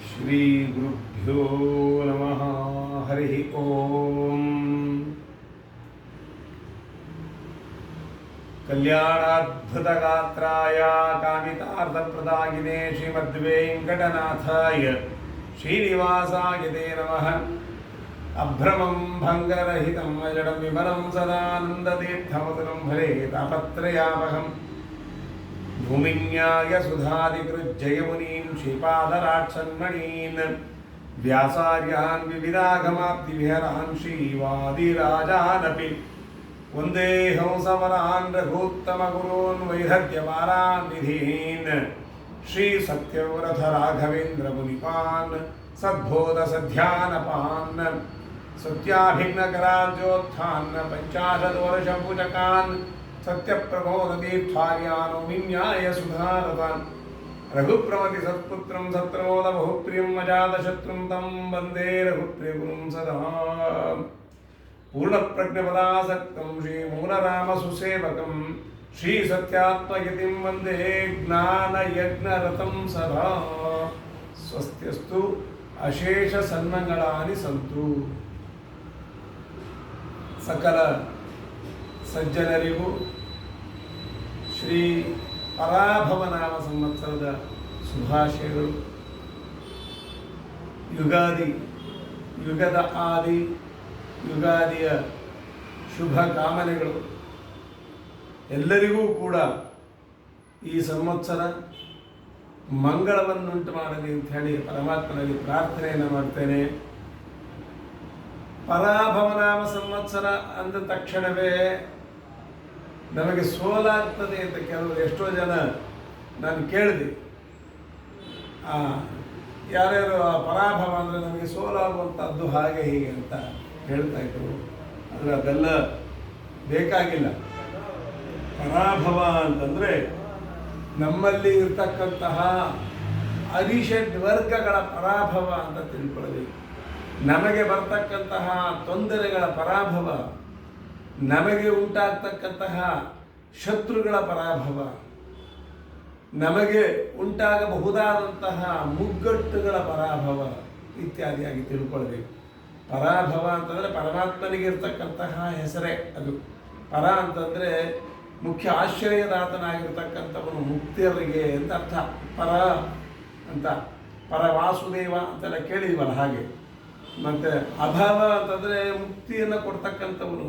ಶ್ರೀ ಗುರುಭ್ಯೋ ನಮಃ. ಹರಿ ಓಂ. ಕಲ್ಯಾಣಾದ್ಭುತಗಾತ್ರಾಯ ಕಾಮಿತಾರ್ಥಪ್ರದಾಯಿನೇ ಶ್ರೀಮದ್ವೆಂಕಟನಾಥಾಯ ಶ್ರೀನಿವಾಸಾಯ ತೇ ನಮಃ. ಅಭ್ರಮಂ ಭಂಗರಹಿತಂ ಅಜಡಂ ವಿಮಲಂ ಸದಾನಂದತೀರ್ಥಮತುಲಂ ಭರೆ ತಾಪತ್ರಯಾವಹಂ. ಭೂಮಿನ್ಯಾಯ ಸುಧಾದಿಕೃಜ್ಜಯಮುನೀನ್ ಶ್ರೀಪಾದರಾಟ್ಸನ್ಮಣೀನ್ ವ್ಯಾಸಾರ್ಯಾನ್ ವಿವಿಧಾಗಮಾಬ್ಧಿವಿಹರಾನ್ ಶ್ರೀವಾದಿರಾಜಾನಪಿ ವಂದೇ ಹಂಸವರಾನ್ ರಘೂತ್ತಮಗುರೂನ್ ವೈಧವ್ಯಮಾರಾನ್ ನಿಧೀನ್ ಶ್ರೀ ಸತ್ಯವ್ರತ ರಾಘವೇಂದ್ರ ಮುನಿಪಾನ್ ಸದ್ಬೋಧ ಸಧ್ಯಾನಪಾನ್ ಸತ್ಯಾಭಿಘ್ನಕರಾರ್ಜೋತ್ಥಾನ್ ಪಂಚಾಶದ್ವರ್ಷಪೂಜಕಾನ್ ಸತ್ಯಪ್ರಬೋಧತೀರ್ಥಾರ್ಯಾನೋ ವಿನ್ಯಾಯ ಸುಧಾರತಾನ್ ರಘುಪ್ರಮತಿ ಸತ್ಪುತ್ರಂ ಸತ್ರಮೋದ ಬಹುಪ್ರಿಯಂ ಅಜಾತಶತ್ರುಂ ತಂ ವಂದೇ ರಘುಪ್ರಿಯಗುರುಂ ಸದಾ. ಪೂರ್ಣಪ್ರಜ್ಞಪದಾಸಕ್ತಂ ಶ್ರೀಮೂಲರಾಮಸುಸೇವಕಂ ಶ್ರೀ ಸತ್ಯಾತ್ಮಯತಿಂ ವಂದೇ ಜ್ಞಾನಯಜ್ಞರತಂ ಸದಾ. ಸ್ವಸ್ತ್ಯಸ್ತು ಅಶೇಷ ಸನ್ಮಂಗಳಾನಿ ಸಂತು. ಸಕಲ ಸಜ್ಜನರಿಗೂ ಶ್ರೀ ಪರಾಭವನಾಮ ಸಂವತ್ಸರದ ಶುಭಾಶಯಗಳು. ಯುಗಾದಿ, ಯುಗದ ಆದಿ, ಯುಗಾದಿಯ ಶುಭ ಕಾಮನೆಗಳು. ಎಲ್ಲರಿಗೂ ಕೂಡ ಈ ಸಂವತ್ಸರ ಮಂಗಳವನ್ನುಂಟು ಮಾಡಲಿ ಅಂತ ಹೇಳಿ ಪರಮಾತ್ಮನಲ್ಲಿ ಪ್ರಾರ್ಥನೆಯನ್ನು ಮಾಡ್ತೇನೆ. ಪರಾಭವನಾಮ ಸಂವತ್ಸರ ಅಂದ ತಕ್ಷಣವೇ ನಮಗೆ ಸೋಲಾಗ್ತದೆ ಅಂತ ಕೆಲವರು ಎಷ್ಟೋ ಜನ ನಾನು ಕೇಳಿದೆ. ಯಾರ್ಯಾರು ಪರಾಭವ ಅಂದರೆ ನಮಗೆ ಸೋಲಾಗುವಂಥದ್ದು ಹಾಗೆ ಹೀಗೆ ಅಂತ ಹೇಳ್ತಾ ಇದ್ರು. ಆದರೆ ಅದೆಲ್ಲ ಬೇಕಾಗಿಲ್ಲ. ಪರಾಭವ ಅಂತಂದರೆ ನಮ್ಮಲ್ಲಿ ಇರ್ತಕ್ಕಂತಹ ಅರಿಷಡ್ ವರ್ಗಗಳ ಪರಾಭವ ಅಂತ ತಿಳ್ಕೊಳ್ಳಬೇಕು. ನಮಗೆ ಬರ್ತಕ್ಕಂತಹ ತೊಂದರೆಗಳ ಪರಾಭವ, ನಮಗೆ ಉಂಟಾಗ್ತಕ್ಕಂತಹ ಶತ್ರುಗಳ ಪರಾಭವ, ನಮಗೆ ಉಂಟಾಗಬಹುದಾದಂತಹ ಮುಗ್ಗಟ್ಟುಗಳ ಪರಾಭವ ಇತ್ಯಾದಿಯಾಗಿ ತಿಳ್ಕೊಳ್ಬೇಕು. ಪರಾಭವ ಅಂತಂದರೆ ಪರಮಾತ್ಮನಿಗೆ ಇರ್ತಕ್ಕಂತಹ ಹೆಸರೇ ಅದು. ಪರ ಅಂತಂದರೆ ಮುಖ್ಯ ಆಶ್ರಯದಾತನಾಗಿರ್ತಕ್ಕಂಥವನು, ಮುಕ್ತಿಯರಿಗೆ ಅಂತ ಅರ್ಥ. ಪರ ಅಂತ ಪರವಾಸುದೇವ ಅಂತೆಲ್ಲ ಕೇಳಿದ್ವಲ್ಲ ಹಾಗೆ. ಮತ್ತು ಅಭಾವ ಅಂತಂದರೆ ಮುಕ್ತಿಯನ್ನು ಕೊಡ್ತಕ್ಕಂಥವನು.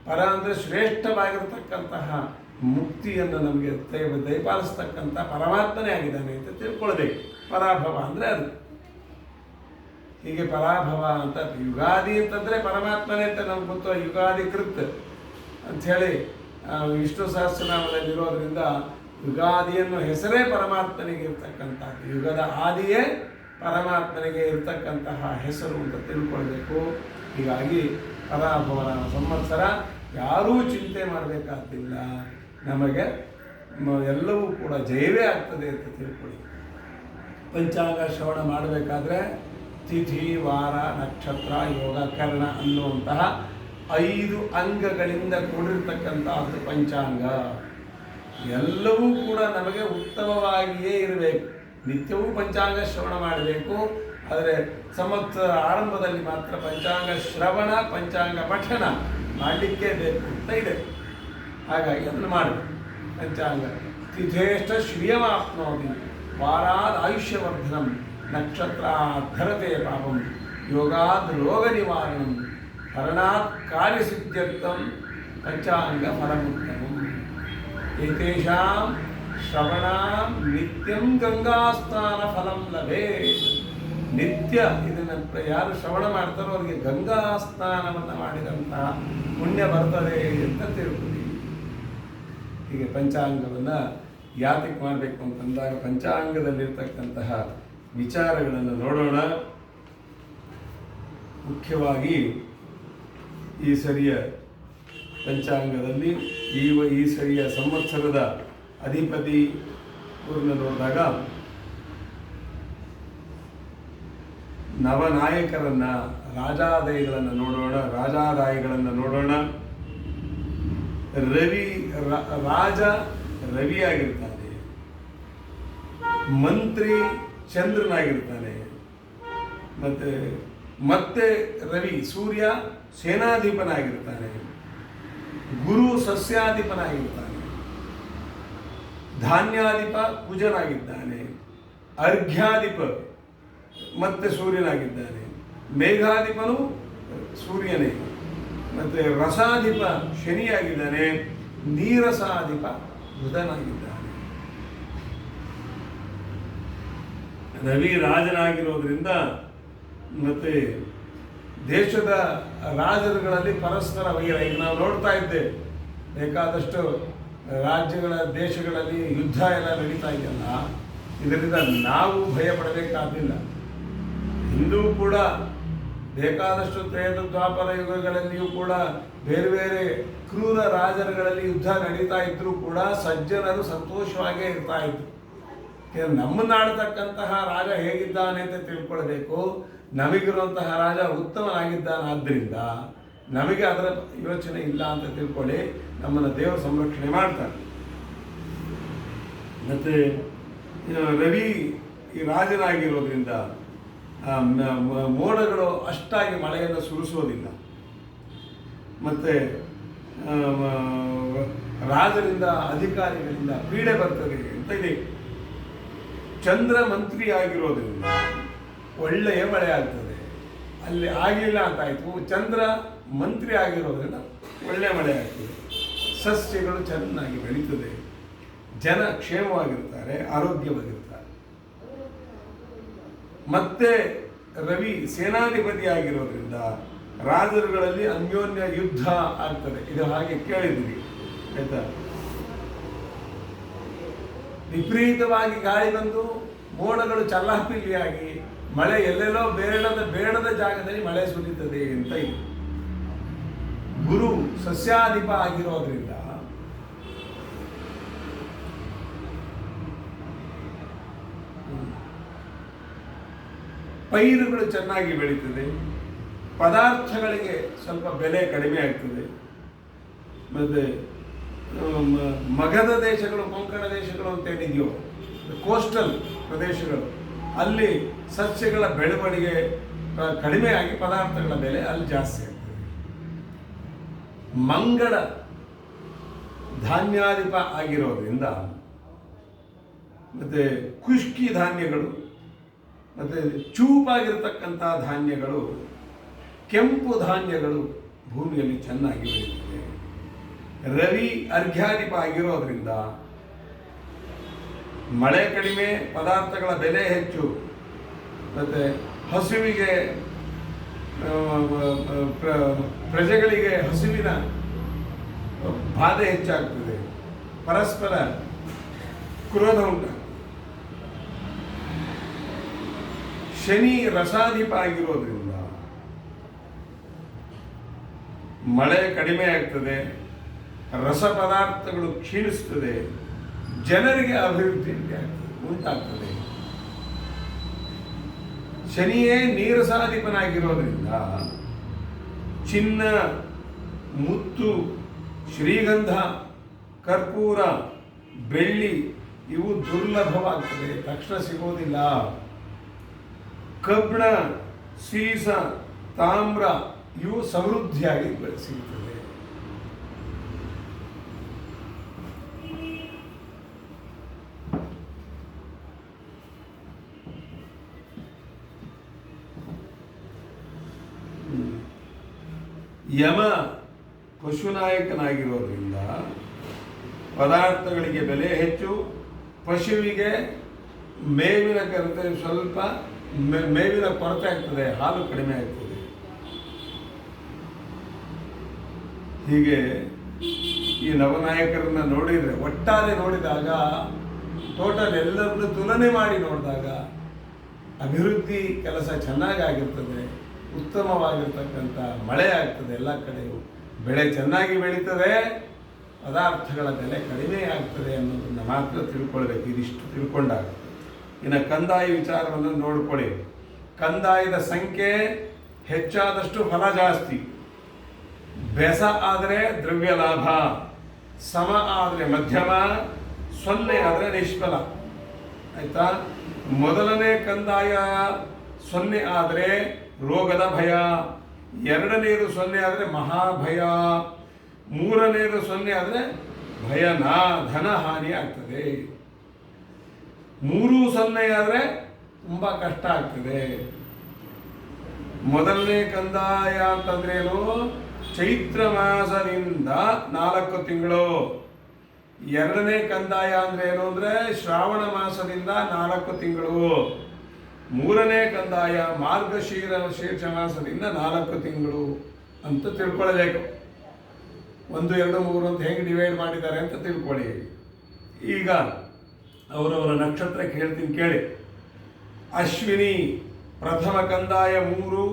ಪರ ಅಂದರೆ ಶ್ರೇಷ್ಠವಾಗಿರ್ತಕ್ಕಂತಹ ಮುಕ್ತಿಯನ್ನು ನಮಗೆ ದಯಪಾಲಿಸ್ತಕ್ಕಂಥ ಪರಮಾತ್ಮನೇ ಆಗಿದ್ದಾನೆ ಅಂತ ತಿಳ್ಕೊಳ್ಬೇಕು. ಪರಾಭವ ಅಂದರೆ ಅದು. ಹೀಗೆ ಪರಾಭವ ಅಂತ. ಯುಗಾದಿ ಅಂತಂದರೆ ಪರಮಾತ್ಮನೇ ಅಂತ ನಮ್ಗೆ ಗೊತ್ತು. ಯುಗಾದಿ ಕೃತ್ ಅಂಥೇಳಿ ವಿಷ್ಣು ಸಹಸ್ರನಾಮದಲ್ಲಿರೋದ್ರಿಂದ ಯುಗಾದಿಯನ್ನು ಹೆಸರೇ ಪರಮಾತ್ಮನಿಗೆ ಇರ್ತಕ್ಕಂಥದ್ದು. ಯುಗದ ಆದಿಯೇ ಪರಮಾತ್ಮನಿಗೆ ಇರ್ತಕ್ಕಂತಹ ಹೆಸರು ಅಂತ ತಿಳ್ಕೊಳ್ಬೇಕು. ಹೀಗಾಗಿ ಪರಾಭವನ ಸಂವತ್ಸರ ಯಾರೂ ಚಿಂತೆ ಮಾಡಬೇಕಾಗ್ತಿಲ್ಲ. ನಮಗೆ ಎಲ್ಲವೂ ಕೂಡ ಜಯವೇ ಆಗ್ತದೆ ಅಂತ ತಿಳ್ಕೊಳ್ಳಿ. ಪಂಚಾಂಗ ಶ್ರವಣ ಮಾಡಬೇಕಾದ್ರೆ ತಿಥಿ, ವಾರ, ನಕ್ಷತ್ರ, ಯೋಗ, ಕರ್ಣ ಅನ್ನುವಂತಹ 5 ಅಂಗಗಳಿಂದ ಕೂಡಿರ್ತಕ್ಕಂಥದ್ದು ಪಂಚಾಂಗ. ಎಲ್ಲವೂ ಕೂಡ ನಮಗೆ ಉತ್ತಮವಾಗಿಯೇ ಇರಬೇಕು. ನಿತ್ಯವೂ ಪಂಚಾಂಗ ಶ್ರವಣ ಮಾಡಬೇಕು. ಆದರೆ ಸಂವತ್ಸರ ಆರಂಭದಲ್ಲಿ ಮಾತ್ರ ಪಂಚಾಂಗ ಶ್ರವಣ, ಪಂಚಾಂಗ ಪಠಣ ಮಾಡಲಿಕ್ಕೆ ಬೇಕು ಅಂತ ಇದೆ. ಹಾಗಾಗಿ ಅದನ್ನು ಮಾಡಬೇಕು. ಪಂಚಾಂಗ ತಿಥೇಷ್ಟ ಶ್ರಿಯಮಾಪ್ನೋತಿ, ವಾರಾದ್ ಆಯುಷ್ಯವರ್ಧನಂ, ನಕ್ಷತ್ರಾಧರತೆ ಪಾಪಂ, ಯೋಗಾದ್ ರೋಗ ನಿವಾರಣಂ, ಹರಣಾತ್ ಕಾರ್ಯಸಿದ್ಧ್ಯರ್ಥಂ ಪಂಚಾಂಗ ಫಲಮುತ್ತಮಂ. ಏತೇಷಾಂ ಶ್ರವಣ ನಿತ್ಯಂ ಗಂಗಾಸ್ನಾನ ಫಲಂ ಲಭೇತ್. ನಿತ್ಯ ಇದನ್ನು ಯಾರು ಶ್ರವಣ ಮಾಡ್ತಾರೋ ಅವರಿಗೆ ಗಂಗಾ ಸ್ನಾನವನ್ನು ಮಾಡಿದಂತಹ ಪುಣ್ಯ ಬರ್ತದೆ ಅಂತ ತಿಳ್ಕೊಳ್ಳಿ. ಹೀಗೆ ಪಂಚಾಂಗವನ್ನು ಯಾತಕ್ಕೆ ಮಾಡಬೇಕು ಅಂತಂದಾಗ ಪಂಚಾಂಗದಲ್ಲಿರ್ತಕ್ಕಂತಹ ವಿಚಾರಗಳನ್ನು ನೋಡೋಣ. ಮುಖ್ಯವಾಗಿ ಈ ಸರಿಯ ಪಂಚಾಂಗದಲ್ಲಿ ಈ ಸರಿಯ ಸಂವತ್ಸರದ ಅಧಿಪತಿ ಊರನ್ನು ನೋಡಿದಾಗ ನವನಾಯಕರನ್ನು, ರಾಜಾದಾಯಿಗಳನ್ನು ನೋಡೋಣ. ರಾಜ ರವಿಯಾಗಿರ್ತಾನೆ. ಮಂತ್ರಿ ಚಂದ್ರನಾಗಿರ್ತಾನೆ. ಮತ್ತೆ ರವಿ ಸೂರ್ಯ ಸೇನಾಧಿಪನಾಗಿರ್ತಾನೆ. ಗುರು ಸಸ್ಯಾಧಿಪನಾಗಿರ್ತಾನೆ. ಧಾನ್ಯಾಧಿಪ ಕುಜನಾಗಿದ್ದಾನೆ. ಅರ್ಘ್ಯಾಧಿಪ ಮತ್ತೆ ಸೂರ್ಯನಾಗಿದ್ದಾನೆ. ಮೇಘಾಧಿಪನು ಸೂರ್ಯನೇ. ಮತ್ತೆ ರಸಾಧಿಪ ಶನಿಯಾಗಿದ್ದಾನೆ. ನೀರಸಾಧಿಪ ಬುಧನಾಗಿದ್ದಾನೆ. ರವಿ ರಾಜನಾಗಿರೋದ್ರಿಂದ ಮತ್ತೆ ದೇಶದ ರಾಜರುಗಳಲ್ಲಿ ಪರಸ್ಪರ ವೈರ. ಈಗ ನಾವು ನೋಡ್ತಾ ಇದ್ದೇವೆ, ಬೇಕಾದಷ್ಟು ರಾಜ್ಯಗಳ ದೇಶಗಳಲ್ಲಿ ಯುದ್ಧ ಎಲ್ಲ ನಡೀತಾ ಇದೆಯಲ್ಲ, ಇದರಿಂದ ನಾವು ಭಯ ಪಡಬೇಕಾದಿಲ್ಲ. ಹಿಂದೂ ಕೂಡ ಬೇಕಾದಷ್ಟು ತ್ರೇತ ದ್ವಾಪರ ಯುಗಗಳಲ್ಲಿಯೂ ಕೂಡ ಬೇರೆ ಬೇರೆ ಕ್ರೂರ ರಾಜರುಗಳಲ್ಲಿ ಯುದ್ಧ ನಡೀತಾ ಇದ್ರೂ ಕೂಡ ಸಜ್ಜನರು ಸಂತೋಷವಾಗೇ ಇರ್ತಾ ಇದ್ರು. ನಮ್ಮನ್ನು ಆಡ್ತಕ್ಕಂತಹ ರಾಜ ಹೇಗಿದ್ದಾನೆ ಅಂತ ತಿಳ್ಕೊಳ್ಬೇಕು. ನಮಗಿರುವಂತಹ ರಾಜ ಉತ್ತಮನಾಗಿದ್ದಾನಾದ್ದರಿಂದ ನಮಗೆ ಅದರ ಯೋಚನೆ ಇಲ್ಲ ಅಂತ ತಿಳ್ಕೊಳ್ಳಿ, ನಮ್ಮನ್ನು ದೇವರು ಸಂರಕ್ಷಣೆ ಮಾಡ್ತಾರೆ. ಮತ್ತು ರವಿ ಈ ರಾಜನಾಗಿರೋದ್ರಿಂದ ಮೋಡಗಳು ಅಷ್ಟಾಗಿ ಮಳೆಯನ್ನು ಸುರಿಸೋದಿಲ್ಲ. ಮತ್ತು ರಾಜರಿಂದ ಅಧಿಕಾರಿಗಳಿಂದ ಪೀಡೆ ಬರ್ತದೆ ಅಂತ ಇದೆ. ಚಂದ್ರ ಮಂತ್ರಿ ಆಗಿರೋದ್ರಿಂದ ಒಳ್ಳೆಯ ಮಳೆ ಆಗ್ತದೆ. ಅಲ್ಲಿ ಆಗಲಿಲ್ಲ ಅಂತಾಯಿತು. ಚಂದ್ರ ಮಂತ್ರಿ ಆಗಿರೋದ್ರಿಂದ ಒಳ್ಳೆಯ ಮಳೆ ಆಗ್ತದೆ. ಸಸ್ಯಗಳು ಚೆನ್ನಾಗಿ ಬೆಳೀತದೆ. ಜನ ಕ್ಷೇಮವಾಗಿರ್ತಾರೆ, ಆರೋಗ್ಯವಾಗಿರ್ತಾರೆ. ಮತ್ತೆ ರವಿ ಸೇನಾಧಿಪತಿ ಆಗಿರೋದ್ರಿಂದ ರಾಜರುಗಳಲ್ಲಿ ಅನ್ಯೋನ್ಯ ಯುದ್ಧ ಆಗ್ತದೆ. ಇದು ಹಾಗೆ ಕೇಳಿದ್ರಿ ಆಯ್ತಾ. ವಿಪರೀತವಾಗಿ ಗಾಳಿ ಬಂದು ಮೋಡಗಳು ಚಲ್ಲಾಪಿಲ್ಲಿಯಾಗಿ ಮಳೆ ಎಲ್ಲೆಲ್ಲೋ ಬೇಡದ ಜಾಗದಲ್ಲಿ ಮಳೆ ಸುರಿಯುತ್ತದೆ ಅಂತ ಇದೆ. ಗುರು ಸಸ್ಯಾಧಿಪ ಆಗಿರೋದ್ರಿಂದ ಪೈರುಗಳು ಚೆನ್ನಾಗಿ ಬೆಳೀತದೆ. ಪದಾರ್ಥಗಳಿಗೆ ಸ್ವಲ್ಪ ಬೆಲೆ ಕಡಿಮೆ ಆಗ್ತದೆ. ಮತ್ತು ಮಗಧ ದೇಶಗಳು, ಕೊಂಕಣ ದೇಶಗಳು ಅಂತ ಏನಿದೆಯೋ, ಕೋಸ್ಟಲ್ ಪ್ರದೇಶಗಳು, ಅಲ್ಲಿ ಸಸ್ಯಗಳ ಬೆಳವಣಿಗೆ ಕಡಿಮೆಯಾಗಿ ಪದಾರ್ಥಗಳ ಬೆಲೆ ಅಲ್ಲಿ ಜಾಸ್ತಿ ಆಗ್ತದೆ. ಮಂಗಳ ಧಾನ್ಯಾಧಿಪ ಆಗಿರೋದ್ರಿಂದ ಮತ್ತು ಖುಷ್ಕಿ ಧಾನ್ಯಗಳು ಮತ್ತು ಚೂಪಾಗಿರ್ತಕ್ಕಂಥ ಧಾನ್ಯಗಳು, ಕೆಂಪು ಧಾನ್ಯಗಳು ಭೂಮಿಯಲ್ಲಿ ಚೆನ್ನಾಗಿ ಬೆಳೆಯುತ್ತವೆ. ರವಿ ಅರ್ಘ್ಯಾಧಿಪ ಆಗಿರೋದ್ರಿಂದ ಮಳೆ ಕಡಿಮೆ, ಪದಾರ್ಥಗಳ ಬೆಲೆ ಹೆಚ್ಚು, ಮತ್ತು ಹಸುವಿಗೆ ಪ್ರಜೆಗಳಿಗೆ ಹಸುವಿನ ಬಾಧೆ ಹೆಚ್ಚಾಗ್ತದೆ. ಪರಸ್ಪರ ಕ್ರೋಧ ಉಂಟಾಗ್ತದೆ. ಶನಿ ರಸಾಧಿಪ ಆಗಿರೋದ್ರಿಂದ ಮಳೆ ಕಡಿಮೆ ಆಗ್ತದೆ, ರಸ ಪದಾರ್ಥಗಳು ಕ್ಷೀಣಿಸ್ತದೆ, ಜನರಿಗೆ ಅಭಿವೃದ್ಧಿ ಉಂಟಾಗ್ತದೆ. ಶನಿಯೇ ನೀರಸಾಧಿಪನಾಗಿರೋದ್ರಿಂದ ಚಿನ್ನ, ಮುತ್ತು, ಶ್ರೀಗಂಧ, ಕರ್ಪೂರ, ಬೆಳ್ಳಿ ಇವು ದುರ್ಲಭವಾಗ್ತದೆ, ತಕ್ಷಣ ಸಿಗೋದಿಲ್ಲ. ಕಬ್ಬಿಣ, ಸೀಸ, ತಾಮ್ರ ಇವು ಸಮೃದ್ಧಿಯಾಗಿ ಸಿಗುತ್ತದೆ. ಯಮ ಪಶುನಾಯಕನಾಗಿರೋದ್ರಿಂದ ಪದಾರ್ಥಗಳಿಗೆ ಬೆಲೆ ಹೆಚ್ಚು. ಪಶುವಿಗೆ ಮೇವಿನ ಕೊರತೆ, ಸ್ವಲ್ಪ ಮೇವಿನ ಕೊರತೆ ಆಗ್ತದೆ, ಹಾಲು ಕಡಿಮೆ ಆಗ್ತದೆ. ಹೀಗೆ ಈ ನವನಾಯಕರನ್ನ ನೋಡಿದರೆ, ಒಟ್ಟಾರೆ ನೋಡಿದಾಗ, ಟೋಟಲ್ ಎಲ್ಲರನ್ನು ತುಲನೆ ಮಾಡಿ ನೋಡಿದಾಗ ಅಭಿವೃದ್ಧಿ ಕೆಲಸ ಚೆನ್ನಾಗಿರ್ತದೆ, ಉತ್ತಮವಾಗಿರ್ತಕ್ಕಂಥ ಮಳೆ ಆಗ್ತದೆ, ಎಲ್ಲ ಕಡೆಯೂ ಬೆಳೆ ಚೆನ್ನಾಗಿ ಬೆಳೀತದೆ, ಪದಾರ್ಥಗಳ ಬೆಲೆ ಕಡಿಮೆ ಆಗ್ತದೆ ಅನ್ನೋದನ್ನು ಮಾತ್ರ ತಿಳ್ಕೊಳ್ಬೇಕು. ಇದಿಷ್ಟು ತಿಳ್ಕೊಂಡಾಗ ಇನ್ನು ಕಂದಾಯ ವಿಚಾರವನ್ನು ನೋಡ್ಕೊಳ್ಳಿ. ಕಂದಾಯದ ಸಂಖ್ಯೆ ಹೆಚ್ಚಾದಷ್ಟು ಫಲ ಜಾಸ್ತಿ. ಬೆಸ ಆದರೆ ದ್ರವ್ಯ ಲಾಭ, ಸಮ ಆದರೆ ಮಧ್ಯಮ, 0 ಆದರೆ ನಿಷ್ಫಲ. ಆಯ್ತಾ. ಮೊದಲನೇ ಕಂದಾಯ 0 ಆದರೆ ರೋಗದ ಭಯ, ಎರಡನೇದು 0 ಆದರೆ ಮಹಾಭಯ, ಮೂರನೇದು 0 ಆದರೆ ಧನ ಹಾನಿ ಆಗ್ತದೆ. 3 0 ಆದರೆ ತುಂಬ ಕಷ್ಟ ಆಗ್ತದೆ. ಮೊದಲನೇ ಕಂದಾಯ ಅಂತಂದ್ರೇನು? ಚೈತ್ರ ಮಾಸದಿಂದ 4 ತಿಂಗಳು. ಎರಡನೇ ಕಂದಾಯ ಅಂದ್ರೆ ಏನು ಅಂದ್ರೆ ಶ್ರಾವಣ ಮಾಸದಿಂದ 4 ತಿಂಗಳು. ಮೂರನೇ ಕಂದಾಯ ಶೀರ್ಷ ಮಾಸದಿಂದ 4 ತಿಂಗಳು ಅಂತ ತಿಳ್ಕೊಳ್ಳಬೇಕು. 1, 2, 3 ಅಂತ ಹೇಗೆ ಡಿವೈಡ್ ಮಾಡಿದ್ದಾರೆ ಅಂತ ತಿಳ್ಕೊಳ್ಳಿ. ಈಗ ಅವರವರ ನಕ್ಷತ್ರ ಹೇಳ್ತೀನಿ ಕೇಳಿ. ಅಶ್ವಿನಿ ಪ್ರಥಮ ಕಂದಾಯ 3,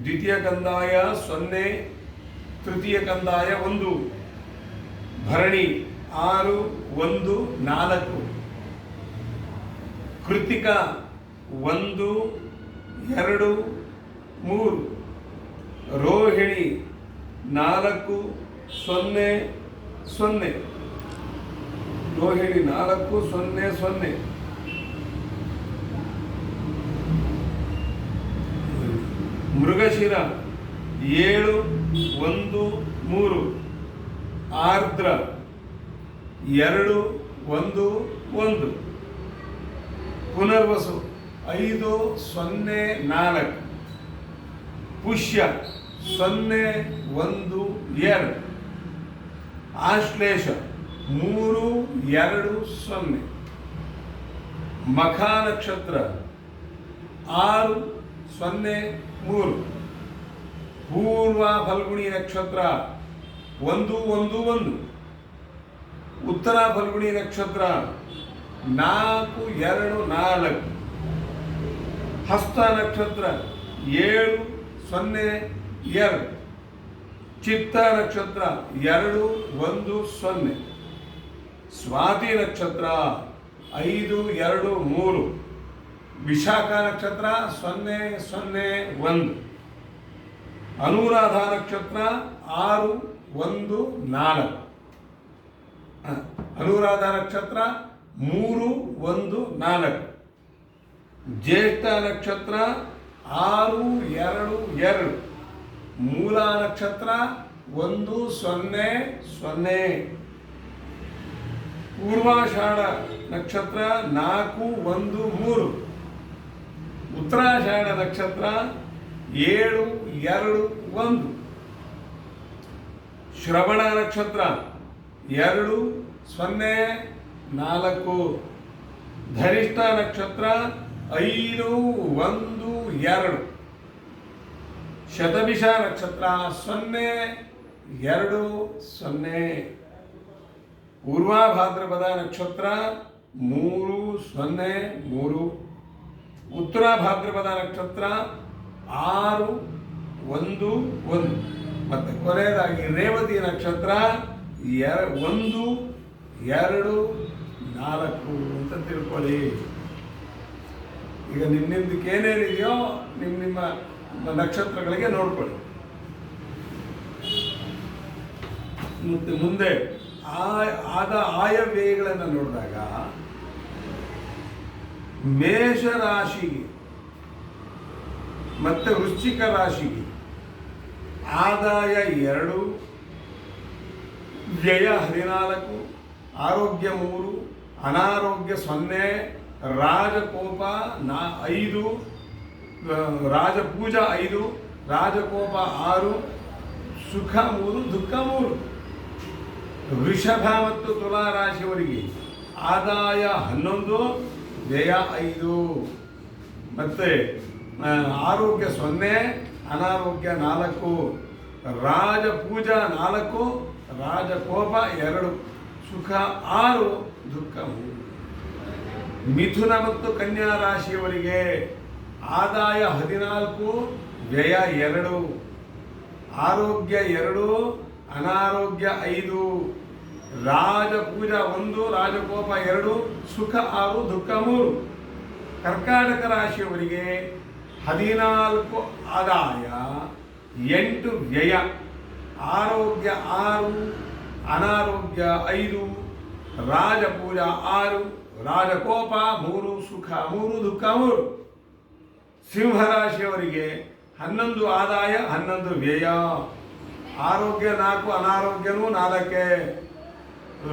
ದ್ವಿತೀಯ ಕಂದಾಯ 0, ತೃತೀಯ ಕಂದಾಯ 1, ಭರಣಿ 6, 1, 4, ಕೃತಿಕ 1, 2, 3, ರೋಹಿಣಿ 4, 0, 0, ರೋಹಿಣಿ 4, 0, 0, ಮೃಗಶಿರ 7, 1, 3, ಆರ್ದ್ರ 2, 1, 1, ಪುನರ್ವಸು 5, 0, 4, ಪುಷ್ಯ 0, 1, 2, ಆಶ್ಲೇಷ 3, 2, 0, ಮಖ ನಕ್ಷತ್ರ 6, 0, 3, ಪೂರ್ವ ಫಲ್ಗುಣಿ ನಕ್ಷತ್ರ 1, 1, 1, ಉತ್ತರ ಫಲ್ಗುಣಿ ನಕ್ಷತ್ರ 4, 2, 4, ಹಸ್ತ ನಕ್ಷತ್ರ 7, 0, 2, ಚಿತ್ತ ನಕ್ಷತ್ರ 2, 1, 0, ಸ್ವಾತಿ ನಕ್ಷತ್ರ 5, 2, 3, ವಿಶಾಖ ನಕ್ಷತ್ರ 0, 0, 1, ಅನುರಾಧ ನಕ್ಷತ್ರ 6, 1, 4, ಅನುರಾಧ ನಕ್ಷತ್ರ 3, 1, 4, ಜ್ಯೇಷ್ಠ ನಕ್ಷತ್ರ 6, 2, 2, ಮೂಲ ನಕ್ಷತ್ರ 1, 0, 0, ಪೂರ್ವಾಷಾಢ ನಕ್ಷತ್ರ 4, 1, 3, ಉತ್ತರಾಷಾಢ ನಕ್ಷತ್ರ 7, 2, 1, ಶ್ರವಣ ನಕ್ಷತ್ರ 2, 0, 4, ಧನಿಷ್ಠ ನಕ್ಷತ್ರ 5, 1, 2, ಶತಭಿಷ ನಕ್ಷತ್ರ 0, 2, 0, ಪೂರ್ವ ಭಾದ್ರಪದ ನಕ್ಷತ್ರ 3, 0, 3, ಉತ್ತರ ಭಾದ್ರಪದ ನಕ್ಷತ್ರ 6, 1, 1, ಮತ್ತೆ ಕೊನೆಯದಾಗಿ ರೇವತಿ ನಕ್ಷತ್ರ 1, 2, 4 ಅಂತ ತಿಳ್ಕೊಳ್ಳಿ. ಈಗ ನಿಮ್ದಕ್ಕೆ ಏನೇನಿದೆಯೋ ನಿಮ್ಮ ನಕ್ಷತ್ರಗಳಿಗೆ ನೋಡ್ಕೊಳ್ಳಿ. ಮತ್ತೆ ಮುಂದೆ ಆಯವ್ಯಯಗಳನ್ನು ನೋಡಿದಾಗ ಮೇಷರಾಶಿಗೆ ಮತ್ತೆ ವೃಶ್ಚಿಕ ರಾಶಿಗೆ ಆದಾಯ 2, ವ್ಯಯ 14, ಆರೋಗ್ಯ 3, ಅನಾರೋಗ್ಯ 0, ರಾಜಕೋಪ 5, ರಾಜಪೂಜಾ 5, ರಾಜಕೋಪ 6, ಸುಖ 3, ದುಃಖ 3. ವೃಷಭ ಮತ್ತು ತುಲಾ ರಾಶಿಯವರಿಗೆ ಆದಾಯ 11, ವ್ಯಯ 5, ಮತ್ತೆ ಆರೋಗ್ಯ 0, ಅನಾರೋಗ್ಯ 4, ರಾಜಪೂಜಾ 4, ರಾಜಕೋಪ 2, ಸುಖ 6, ದುಃಖ 3. ಮಿಥುನ ಮತ್ತು ಕನ್ಯಾ ರಾಶಿಯವರಿಗೆ ಆದಾಯ 14, ವ್ಯಯ 2, ಆರೋಗ್ಯ 2, ಅನಾರೋಗ್ಯ 5, ರಾಜಪೂಜಾ 1, ರಾಜಕೋಪ 2, ಸುಖ 6, ದುಃಖ 3. ಕರ್ಕಾಟಕ ರಾಶಿಯವರಿಗೆ 14 ಆದಾಯ, 8 ವ್ಯಯ, ಆರೋಗ್ಯ 6, ಅನಾರೋಗ್ಯ 5, ರಾಜಪೂಜಾ 6, ರಾಜಕೋಪ 3, ಸುಖ 3, ದುಃಖ 3. ಸಿಂಹರಾಶಿಯವರಿಗೆ 11 ಆದಾಯ 11 ವ್ಯಯ, ಆರೋಗ್ಯ 4, ಅನಾರೋಗ್ಯನೂ 4.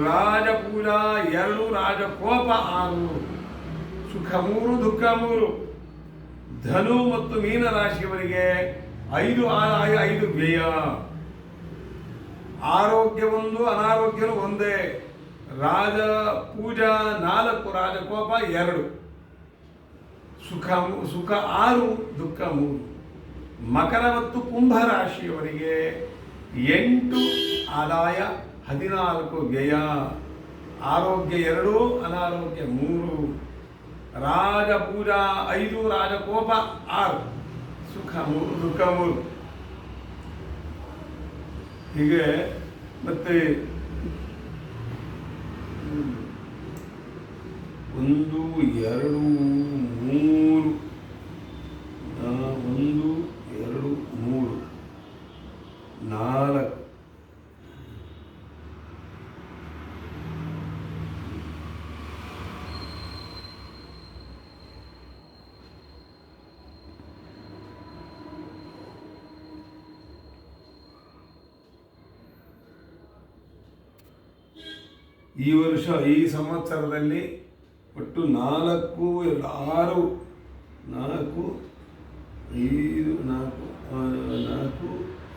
ರಾಜಪೂಜಾ 2, ರಾಜಕೋಪ 6, ಸುಖ 3, ದುಃಖ 3. ಧನು ಮತ್ತು ಮೀನ ರಾಶಿಯವರಿಗೆ 5 ಆದಾಯ 5 ವ್ಯಯ, ಆರೋಗ್ಯ 1, ಅನಾರೋಗ್ಯನೂ 1. ರಾಜ ಪೂಜಾ 4, ರಾಜಕೋಪ 2, ಸುಖ 6, ದುಃಖ 3. ಮಕರ ಮತ್ತು ಕುಂಭ ರಾಶಿಯವರಿಗೆ 8 ಆದಾಯ 14 ವ್ಯಯ, ಆರೋಗ್ಯ 2, ಅನಾರೋಗ್ಯ 3. ರಾಜ ಪೂಜಾ 5, ರಾಜಕೋಪ 6, ಸುಖ 3, ದುಃಖ 3. ಹೀಗೆ ಮತ್ತೆ 1, 2, 3, 1, 2, 3, 4. ಈ ವರ್ಷ ಈ ಸಂವತ್ಸರದಲ್ಲಿ ಒಟ್ಟು 4, 2, 6, 4, 5,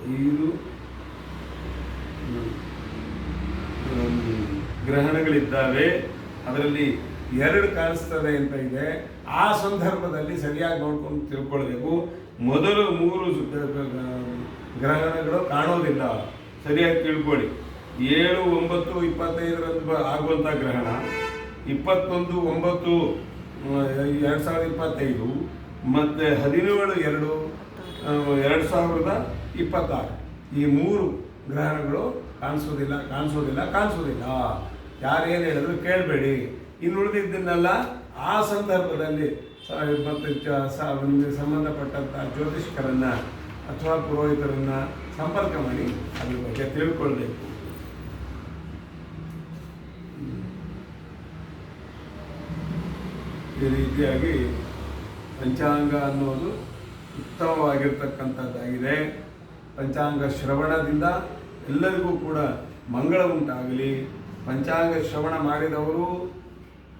5 ಗ್ರಹಣಗಳಿದ್ದಾವೆ. ಅದರಲ್ಲಿ 2 ಕಾಣಿಸ್ತದೆ ಅಂತ ಇದೆ. ಆ ಸಂದರ್ಭದಲ್ಲಿ ಸರಿಯಾಗಿ ನೋಡ್ಕೊಂಡು ತಿಳ್ಕೊಳ್ಬೇಕು. ಮೊದಲು 3 ಗ್ರಹಣಗಳು ಕಾಣೋದಿಲ್ಲ, ಸರಿಯಾಗಿ ತಿಳ್ಕೊಳ್ಳಿ. 7, 9, 25ರಂದು ಆಗುವಂಥ ಗ್ರಹಣ, 21, 9, 2025 ಮತ್ತು 17, 2, 2026. ಈ 3 ಗ್ರಹಣಗಳು ಕಾಣಿಸೋದಿಲ್ಲ. ಯಾರೇನು ಹೇಳಿದ್ರು ಕೇಳಬೇಡಿ. ಇನ್ನು ಉಳಿದಿದ್ದನ್ನೆಲ್ಲ ಆ ಸಂದರ್ಭದಲ್ಲಿ ಮತ್ತು ಸಂಬಂಧಪಟ್ಟಂಥ ಜ್ಯೋತಿಷ್ಕರನ್ನು ಅಥವಾ ಪುರೋಹಿತರನ್ನು ಸಂಪರ್ಕ ಮಾಡಿ ಅದ್ರ ಬಗ್ಗೆ ತಿಳ್ಕೊಳ್ಬೇಕು. ಈ ರೀತಿಯಾಗಿ ಪಂಚಾಂಗ ಅನ್ನೋದು ಉತ್ತಮವಾಗಿರ್ತಕ್ಕಂಥದ್ದಾಗಿದೆ. ಪಂಚಾಂಗ ಶ್ರವಣದಿಂದ ಎಲ್ಲರಿಗೂ ಕೂಡ ಮಂಗಳ ಉಂಟಾಗಲಿ. ಪಂಚಾಂಗ ಶ್ರವಣ ಮಾಡಿದವರು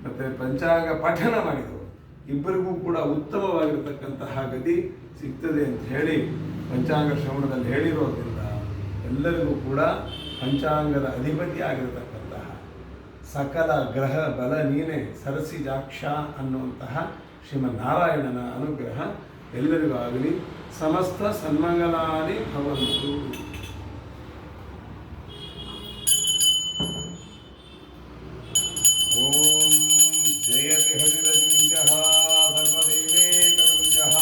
ಮತ್ತು ಪಂಚಾಂಗ ಪಠನ ಮಾಡಿದವರು ಇಬ್ಬರಿಗೂ ಕೂಡ ಉತ್ತಮವಾಗಿರ್ತಕ್ಕಂತಹ ಗತಿ ಸಿಗ್ತದೆ ಅಂತ ಹೇಳಿ ಪಂಚಾಂಗ ಶ್ರವಣದಲ್ಲಿ ಹೇಳಿರೋದ್ರಿಂದ ಎಲ್ಲರಿಗೂ ಕೂಡ ಪಂಚಾಂಗದ ಅಧಿಪತಿ ಆಗಿರತಕ್ಕಂತಹ ಸಕಲ ಗ್ರಹ ಬಲ ನೀನೆ ಸರಸಿಜಾಕ್ಷ ಅನ್ನುವಂತಹ ಶ್ರೀಮನ್ನಾರಾಯಣನ ಅನುಗ್ರಹ ಎಲ್ಲರಿಗೂ ಆಗಲಿ. ಸಮಸ್ತ ಸನ್ಮಂಗಲಾನಿ ಭವಂತು. ಓಂ ಜಯತಿ ಹರಿರಂಜಃ ಸರ್ವದೇವೇಕರಂಜಃ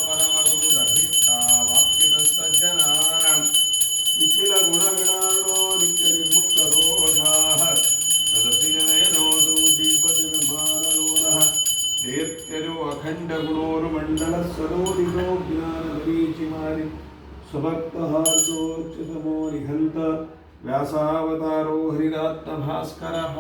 ಪರಮಗುರುರಭಿಷ್ಟಾವಾಪ್ತಿದ ಸಜ್ಜನಾನಾಂ ನಿಖಿಲ ಗುಣಗಣಾರ್ಣೋ ನಿತ್ಯ ನಿರ್ಮುಕ್ತ ದೋಷಾಃ ಸದಸಿ ಜನಯನೋದು ದೀಪತಿರ್ಮಾನಲೋನಃ ದೇತ್ಯರು ಅಖಂಡ ಗುಣೋರು ಮಂಡಲ ಸ್ವರೋದಿಗೋ ಜ್ಞಾನ ಮರೀಚಿಮಾರಿ ಸ್ವಭಕ್ತಹಾರ್ದೋಚ್ಯುತಮೋ ನಿಹಂತ ವ್ಯಾಸಾವತಾರೋ ಹರಿರಾತ್ಮ ಭಾಸ್ಕರಃ.